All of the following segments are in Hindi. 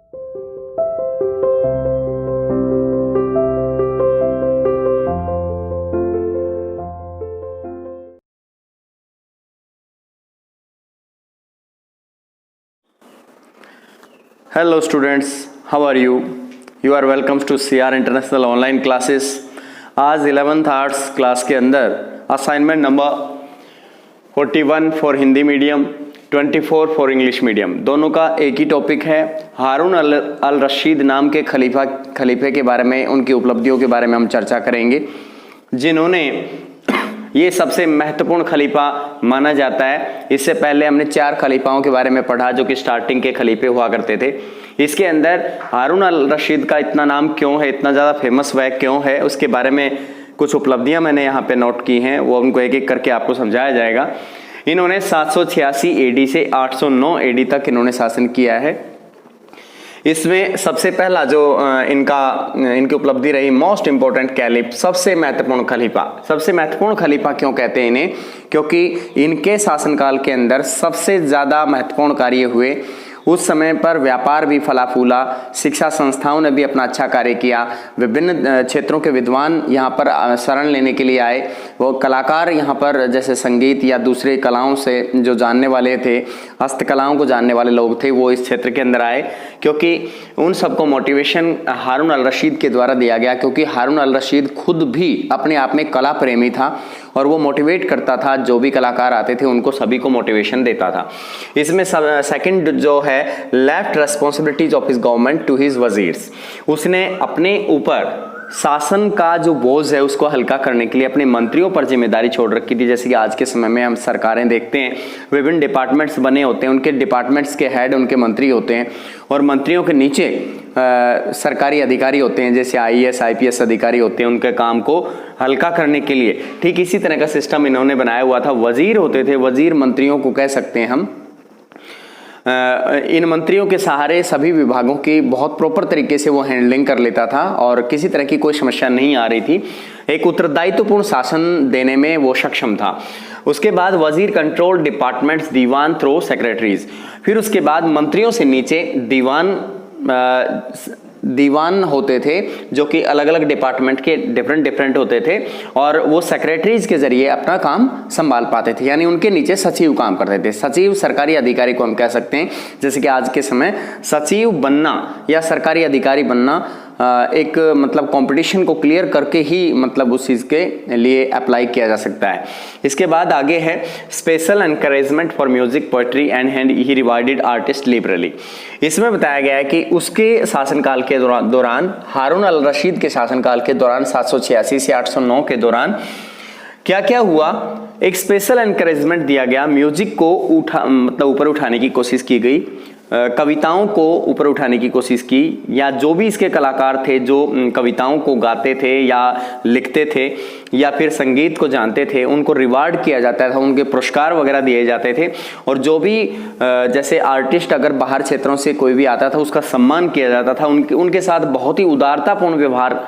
Hello students, how are you? You are welcome to CR International Online Classes. आज 11th आर्ट्स क्लास के अंदर assignment number 41 for Hindi medium, 24 for English medium, दोनों का एक ही टॉपिक है। हारून अल रशीद नाम के खलीफे के बारे में, उनकी उपलब्धियों के बारे में हम चर्चा करेंगे, जिन्होंने ये सबसे महत्वपूर्ण खलीफा माना जाता है। इससे पहले हमने 4 खलीफाओं के बारे में पढ़ा जो कि स्टार्टिंग के खलीफे हुआ करते थे। इसके अंदर हारून अल रशीद का इतना नाम क्यों है, इतना ज़्यादा फेमस वह क्यों है, उसके बारे में कुछ उपलब्धियां मैंने यहाँ पे नोट की हैं, वो उनको एक एक करके आपको समझाया जाएगा। इन्होंने 786 AD से 809 AD तक इन्होंने शासन किया है। इसमें सबसे पहला जो इनकी उपलब्धि रही, मोस्ट इंपॉर्टेंट कैलिफ, सबसे महत्वपूर्ण खलीफा क्यों कहते हैं इन्हें? क्योंकि इनके शासनकाल के अंदर सबसे ज्यादा महत्वपूर्ण कार्य हुए। उस समय पर व्यापार भी फला फूला, शिक्षा संस्थाओं ने भी अपना अच्छा कार्य किया, विभिन्न क्षेत्रों के विद्वान यहाँ पर शरण लेने के लिए आए। वो कलाकार यहाँ पर जैसे संगीत या दूसरे कलाओं से जो जानने वाले थे, हस्तकलाओं को जानने वाले लोग थे, वो इस क्षेत्र के अंदर आए, क्योंकि उन सबको मोटिवेशन हारून अल रशीद के द्वारा दिया गया। क्योंकि हारून अल रशीद खुद भी अपने आप में कला प्रेमी था और वो मोटिवेट करता था, जो भी कलाकार आते थे उनको सभी को मोटिवेशन देता था। इसमें सेकंड जो है, left responsibilities of his government to his viziers, उसने अपने ऊपर शासन का जो बोझ है उसको हल्का करने के लिए अपने मंत्रियों पर जिम्मेदारी छोड़ रखी थी। जैसे कि आज के समय में हम सरकारें देखते हैं, विभिन्न डिपार्टमेंट्स बने होते हैं, उनके डिपार्टमेंट्स के हेड उनके मंत्री होते हैं और मंत्रियों के नीचे सरकारी अधिकारी होते हैं, जैसे IAS IPS अधिकारी होते हैं। उनके काम को हल्का करने के लिए ठीक इसी तरह का सिस्टम इन्होंने बनाया हुआ था। वजीर होते थे, वजीर मंत्रियों को कह सकते हैं हम। इन मंत्रियों के सहारे सभी विभागों की बहुत प्रॉपर तरीके से वो हैंडलिंग कर लेता था और किसी तरह की कोई समस्या नहीं आ रही थी। एक उत्तरदायित्वपूर्ण शासन देने में वो सक्षम था। उसके बाद वजीर कंट्रोल डिपार्टमेंट्स, दीवान थ्रो सेक्रेटरीज। फिर उसके बाद मंत्रियों से नीचे दीवान होते थे, जो कि अलग अलग डिपार्टमेंट के डिफरेंट होते थे और वो सेक्रेटरीज के जरिए अपना काम संभाल पाते थे। यानी उनके नीचे सचिव काम करते थे। सचिव सरकारी अधिकारी को हम कह सकते हैं। जैसे कि आज के समय सचिव बनना या सरकारी अधिकारी बनना एक मतलब कंपटीशन को क्लियर करके ही मतलब उस चीज के लिए अप्लाई किया जा सकता है। इसके बाद आगे है special encouragement for music, poetry and he rewarded artist liberally. इसमें बताया गया है कि उसके शासनकाल के दौरान, हारून अल रशीद के शासनकाल के दौरान 786 से 809 के दौरान क्या क्या हुआ, एक स्पेशल एनकरेजमेंट दिया गया। म्यूजिक को ऊपर उठाने की कोशिश की गई, कविताओं को ऊपर उठाने की कोशिश की, या जो भी इसके कलाकार थे जो कविताओं को गाते थे या लिखते थे या फिर संगीत को जानते थे, उनको रिवार्ड किया जाता था, उनके पुरस्कार वगैरह दिए जाते थे। और जो भी जैसे आर्टिस्ट अगर बाहर क्षेत्रों से कोई भी आता था उसका सम्मान किया जाता था। उनके साथ बहुत ही उदारतापूर्ण व्यवहार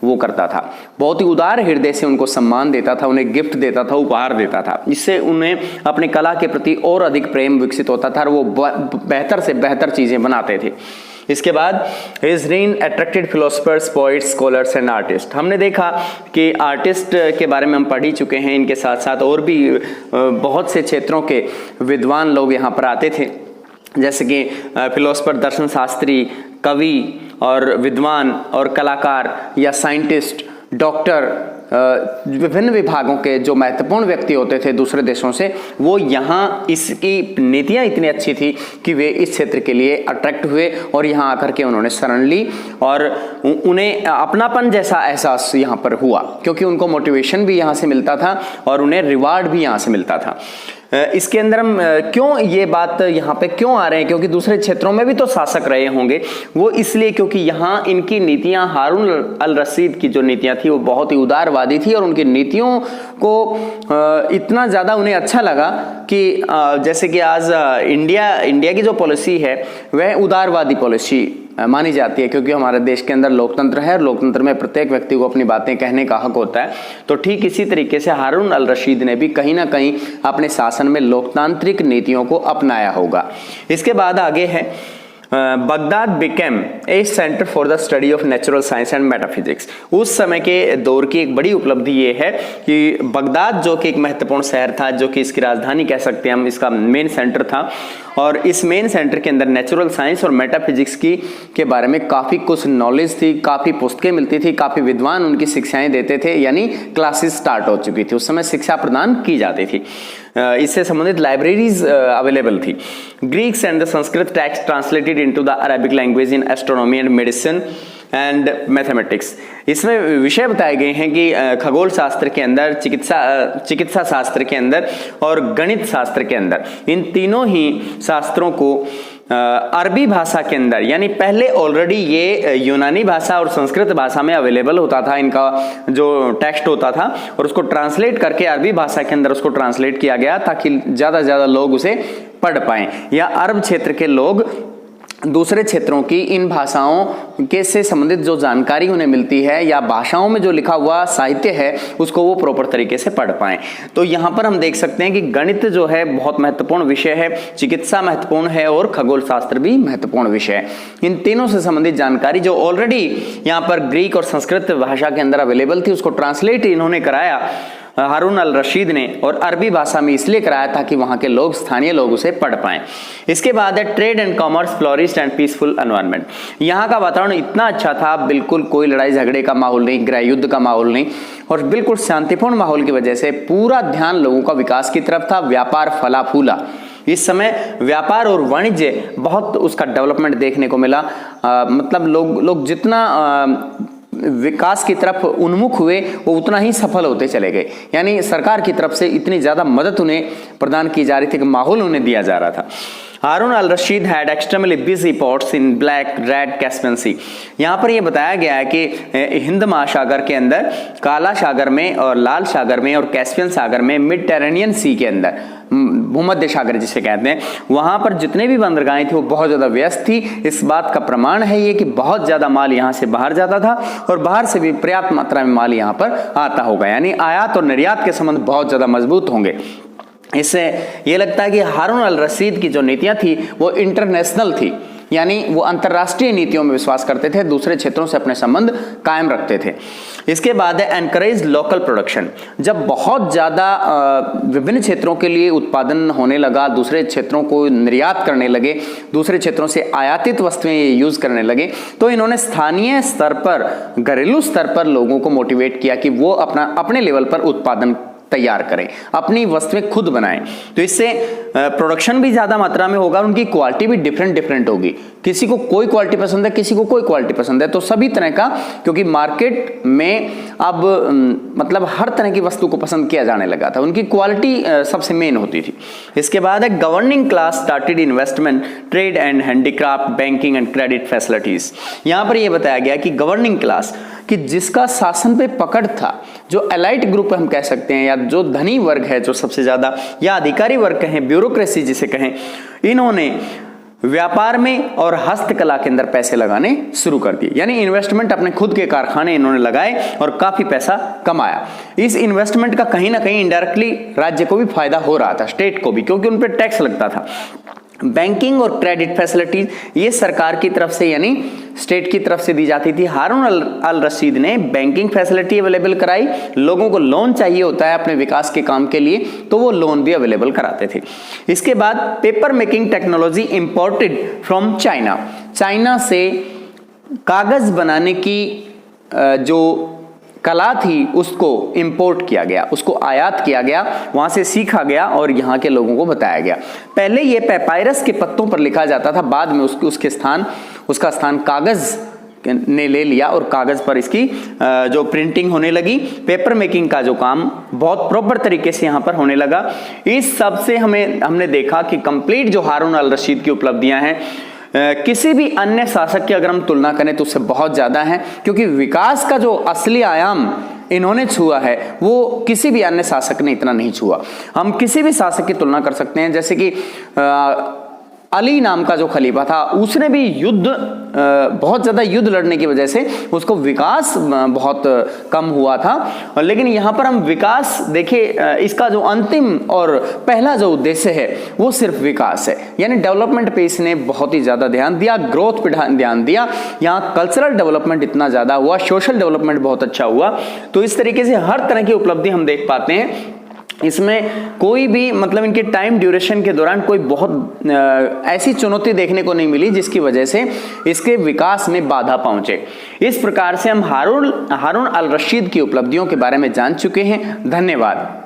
वो करता था, बहुत ही उदार हृदय से उनको सम्मान देता था, उन्हें गिफ्ट देता था, उपहार देता था। इससे उन्हें अपनी कला के प्रति और अधिक प्रेम विकसित होता था और वो बेहतर से बेहतर चीजें बनाते थे। इसके बाद his rain attracted philosophers, poets, scholars and artist. हमने देखा कि आर्टिस्ट के बारे में हम पढ़ ही चुके हैं। इनके साथ साथ और भी बहुत से क्षेत्रों के विद्वान लोग यहाँ पर आते थे, जैसे कि फिलोसफर, दर्शन शास्त्री, कवि और विद्वान और कलाकार या साइंटिस्ट, डॉक्टर, विभिन्न विभागों के जो महत्वपूर्ण व्यक्ति होते थे दूसरे देशों से, वो यहाँ, इसकी नीतियाँ इतनी अच्छी थी कि वे इस क्षेत्र के लिए अट्रैक्ट हुए और यहाँ आकर के उन्होंने शरण ली और उन्हें अपनापन जैसा एहसास यहाँ पर हुआ, क्योंकि उनको मोटिवेशन भी यहाँ से मिलता था और उन्हें रिवार्ड भी यहाँ से मिलता था। इसके अंदर हम क्यों ये बात यहाँ पे क्यों आ रहे हैं, क्योंकि दूसरे क्षेत्रों में भी तो शासक रहे होंगे, वो इसलिए क्योंकि यहाँ इनकी नीतियाँ, हारून अल रशीद की जो नीतियाँ थी वो बहुत ही उदारवादी थी और उनकी नीतियों को इतना ज़्यादा उन्हें अच्छा लगा कि जैसे कि आज इंडिया की जो पॉलिसी है वह उदारवादी पॉलिसी मानी जाती है, क्योंकि हमारे देश के अंदर लोकतंत्र है और लोकतंत्र में प्रत्येक व्यक्ति को अपनी बातें कहने का हक होता है। तो ठीक इसी तरीके से हारून अल रशीद ने भी कहीं ना कहीं अपने शासन में लोकतांत्रिक नीतियों को अपनाया होगा। इसके बाद आगे है Baghdad became a centre for the study of natural science and metaphysics. उस समय के दौर की एक बड़ी उपलब्धि ये है कि बगदाद जो कि एक महत्वपूर्ण शहर था, जो कि इसकी राजधानी कह सकते हैं हम, इसका मेन सेंटर था, और इस मेन सेंटर के अंदर नेचुरल साइंस और मेटाफिजिक्स के बारे में काफ़ी कुछ नॉलेज थी, काफ़ी पुस्तकें मिलती थी, काफ़ी विद्वान उनकी शिक्षाएं देते थे, यानी क्लासेस स्टार्ट हो चुकी थी, उस समय शिक्षा प्रदान की जाती थी। इससे संबंधित लाइब्रेरीज अवेलेबल थी। Greeks and the Sanskrit text translated into the Arabic language in astronomy and medicine and mathematics. इसमें विषय बताए गए हैं कि खगोल शास्त्र के अंदर, चिकित्सा शास्त्र के अंदर और गणित शास्त्र के अंदर, इन तीनों ही शास्त्रों को अरबी भाषा के अंदर, यानी पहले ऑलरेडी ये यूनानी भाषा और संस्कृत भाषा में अवेलेबल होता था, इनका जो टेक्स्ट होता था, और उसको ट्रांसलेट करके अरबी भाषा के अंदर उसको ट्रांसलेट किया गया ताकि ज़्यादा से ज़्यादा लोग उसे पढ़ पाएं, या अरब क्षेत्र के लोग दूसरे क्षेत्रों की इन भाषाओं के से संबंधित जो जानकारी उन्हें मिलती है या भाषाओं में जो लिखा हुआ साहित्य है उसको वो प्रॉपर तरीके से पढ़ पाएं। तो यहाँ पर हम देख सकते हैं कि गणित जो है बहुत महत्वपूर्ण विषय है, चिकित्सा महत्वपूर्ण है और खगोल शास्त्र भी महत्वपूर्ण विषय है। इन तीनों से संबंधित जानकारी जो ऑलरेडी यहाँ पर ग्रीक और संस्कृत भाषा के अंदर अवेलेबल थी, उसको ट्रांसलेट इन्होंने कराया हारून अल रशीद ने, और अरबी भाषा में इसलिए कराया ताकि वहां के लोग, स्थानीय लोग उसे पढ़ पाएं। इसके बाद है trade and commerce flourished and peaceful environment. यहाँ का वातावरण इतना अच्छा था, बिल्कुल कोई लड़ाई झगड़े का माहौल नहीं, गृह युद्ध का माहौल नहीं, और बिल्कुल शांतिपूर्ण माहौल की वजह से पूरा ध्यान लोगों का विकास की तरफ था। व्यापार फला फूला, इस समय व्यापार और वाणिज्य बहुत उसका डेवलपमेंट देखने को मिला। मतलब लोग जितना विकास की तरफ उन्मुख हुए वो उतना ही सफल होते चले गए, यानी सरकार की तरफ से इतनी ज्यादा मदद उन्हें प्रदान की जा रही थी कि माहौल उन्हें दिया जा रहा था। Harun al Rashid had extremely busy ports in Black, Red, Caspian Sea. यहाँ पर यह बताया गया है कि हिंद महासागर के अंदर, काला सागर में और लाल सागर में और कैस्पियन सागर में, मिडटेरेनियन सी के अंदर, भूमध्य सागर जिसे कहते हैं, वहां पर जितने भी बंदरगाहें थी वो बहुत ज्यादा व्यस्त थी। इस बात का प्रमाण है ये कि बहुत ज्यादा माल यहाँ से बाहर जाता था और बाहर से भी पर्याप्त मात्रा में माल यहाँ पर आता होगा, यानी आयात और निर्यात के संबंध बहुत ज्यादा मजबूत होंगे। इससे ये लगता है कि हारून अल रशीद की जो नीतियां थी वो इंटरनेशनल थी, यानी वो अंतर्राष्ट्रीय नीतियों में विश्वास करते थे, दूसरे क्षेत्रों से अपने संबंध कायम रखते थे। इसके बाद है एनकरेज लोकल प्रोडक्शन। जब बहुत ज़्यादा विभिन्न क्षेत्रों के लिए उत्पादन होने लगा, दूसरे क्षेत्रों को निर्यात करने लगे, दूसरे क्षेत्रों से आयातित वस्तुएं यूज करने लगे, तो इन्होंने स्थानीय स्तर पर, घरेलू स्तर पर लोगों को मोटिवेट किया कि वो अपने लेवल पर उत्पादन तैयार करें, अपनी वस्तुएं खुद बनाएं। तो इससे प्रोडक्शन भी ज्यादा मात्रा में होगा, उनकी क्वालिटी भी डिफरेंट होगी। किसी को कोई क्वालिटी पसंद है, किसी को कोई क्वालिटी पसंद है, तो सभी तरह का, क्योंकि मार्केट में अब मतलब हर तरह की वस्तु को पसंद किया जाने लगा था, उनकी क्वालिटी सबसे मेन होती थी। इसके बाद है governing class started investment, trade and handicraft, banking and credit facilities. यहां पर यह बताया गया कि गवर्निंग क्लास, कि जिसका शासन पे पकड़ था, जो एलाइट ग्रुप हम कह सकते हैं, या जो धनी वर्ग है जो सबसे ज्यादा, या अधिकारी वर्ग कहें, ब्यूरोक्रेसी जिसे कहें, इन्होंने व्यापार में और हस्तकला के अंदर पैसे लगाने शुरू कर दिए, यानी इन्वेस्टमेंट, अपने खुद के कारखाने इन्होंने लगाए और काफी पैसा कमाया। इस इन्वेस्टमेंट का कहीं ना कहीं इनडायरेक्टली राज्य को भी फायदा हो रहा था, स्टेट को भी, क्योंकि उन पर टैक्स लगता था। बैंकिंग और क्रेडिट फैसिलिटीज ये सरकार की तरफ से, यानी स्टेट की तरफ से दी जाती थी। हारून अल रशीद ने बैंकिंग फैसिलिटी अवेलेबल कराई, लोगों को लोन चाहिए होता है अपने विकास के काम के लिए, तो वो लोन भी अवेलेबल कराते थे। इसके बाद paper making technology imported from China. China से कागज बनाने की जो कला थी उसको इंपोर्ट किया गया, उसको आयात किया गया, वहां से सीखा गया और यहाँ के लोगों को बताया गया। पहले ये पेपायरस के पत्तों पर लिखा जाता था, बाद में उसका स्थान कागज ने ले लिया और कागज पर इसकी जो प्रिंटिंग होने लगी। पेपर मेकिंग का जो काम बहुत प्रॉपर तरीके से यहाँ पर होने लगा। इस सब से हमने देखा कि कंप्लीट जो हारून अल रशीद की उपलब्धियां हैं, किसी भी अन्य शासक की अगर हम तुलना करें तो उससे बहुत ज्यादा है, क्योंकि विकास का जो असली आयाम इन्होंने छुआ है वो किसी भी अन्य शासक ने इतना नहीं छुआ। हम किसी भी शासक की तुलना कर सकते हैं, जैसे कि अली नाम का जो खलीफा था उसने भी युद्ध बहुत ज़्यादा युद्ध लड़ने की वजह से उसको विकास बहुत कम हुआ था। लेकिन यहाँ पर हम विकास देखें, इसका जो अंतिम और पहला जो उद्देश्य है वो सिर्फ विकास है, यानी डेवलपमेंट पे इसने बहुत ही ज़्यादा ध्यान दिया, ग्रोथ पे ध्यान दिया। यहाँ कल्चरल डेवलपमेंट इतना ज़्यादा हुआ, सोशल डेवलपमेंट बहुत अच्छा हुआ। तो इस तरीके से हर तरह की उपलब्धि हम देख पाते हैं। इसमें कोई भी मतलब इनके टाइम ड्यूरेशन के दौरान कोई बहुत ऐसी चुनौती देखने को नहीं मिली जिसकी वजह से इसके विकास में बाधा पहुंचे। इस प्रकार से हम हारून अल रशीद की उपलब्धियों के बारे में जान चुके हैं। धन्यवाद।